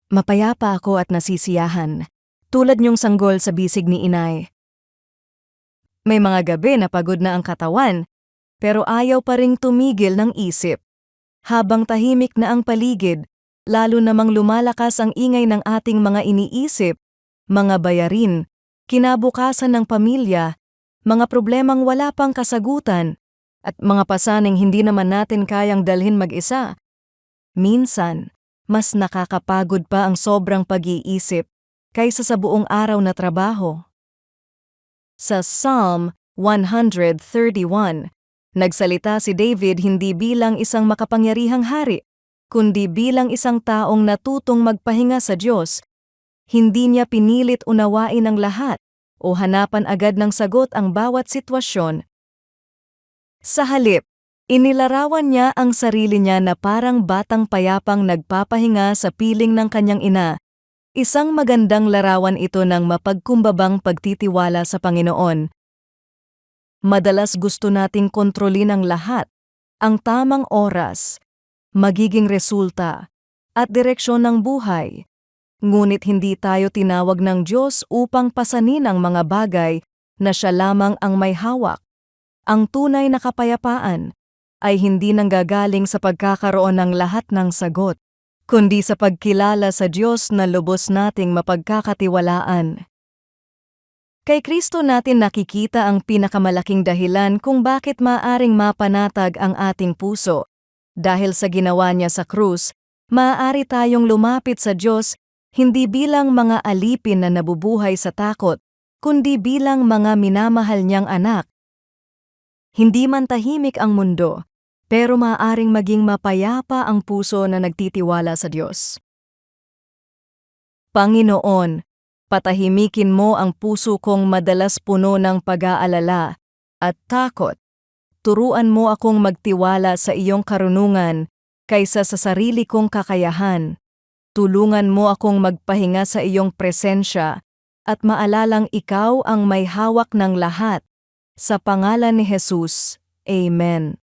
Mapayapa ako at nasisiyahan, tulad niyong sanggol sa bisig ni inay. May mga gabi na pagod na ang katawan, pero ayaw pa ring tumigil ng isip. Habang tahimik na ang paligid, lalo namang lumalakas ang ingay ng ating mga iniisip, mga bayarin, kinabukasan ng pamilya, mga problemang wala pang kasagutan, at mga pasaning hindi naman natin kayang dalhin mag-isa. Minsan, mas nakakapagod pa ang sobrang pag-iisip kaysa sa buong araw na trabaho. Sa Psalm 131, nagsalita si David hindi bilang isang makapangyarihang hari, kundi bilang isang taong natutong magpahinga sa Diyos. Hindi niya pinilit unawain ang lahat o hanapan agad ng sagot ang bawat sitwasyon. Sa halip, inilarawan niya ang sarili niya na parang batang payapang nagpapahinga sa piling ng kanyang ina. Isang magandang larawan ito ng mapagkumbabang pagtitiwala sa Panginoon. Madalas gusto nating kontrolin ang lahat, ang tamang oras, magiging resulta, at direksyon ng buhay. Ngunit hindi tayo tinawag ng Diyos upang pasanin ang mga bagay na Siya lamang ang may hawak. Ang tunay na kapayapaan ay hindi nanggagaling sa pagkakaroon ng lahat ng sagot, kundi sa pagkilala sa Diyos na lubos nating mapagkakatiwalaan. Kay Kristo natin nakikita ang pinakamalaking dahilan kung bakit maaring mapanatag ang ating puso. Dahil sa ginawa niya sa krus, maaari tayong lumapit sa Diyos hindi bilang mga alipin na nabubuhay sa takot, kundi bilang mga minamahal niyang anak. Hindi man tahimik ang mundo, pero maaaring maging mapayapa ang puso na nagtitiwala sa Diyos. Panginoon, patahimikin mo ang puso kong madalas puno ng pag-aalala at takot. Turuan mo akong magtiwala sa iyong karunungan kaysa sa sarili kong kakayahan. Tulungan mo akong magpahinga sa iyong presensya at maalalang ikaw ang may hawak ng lahat. Sa pangalan ni Jesus, Amen.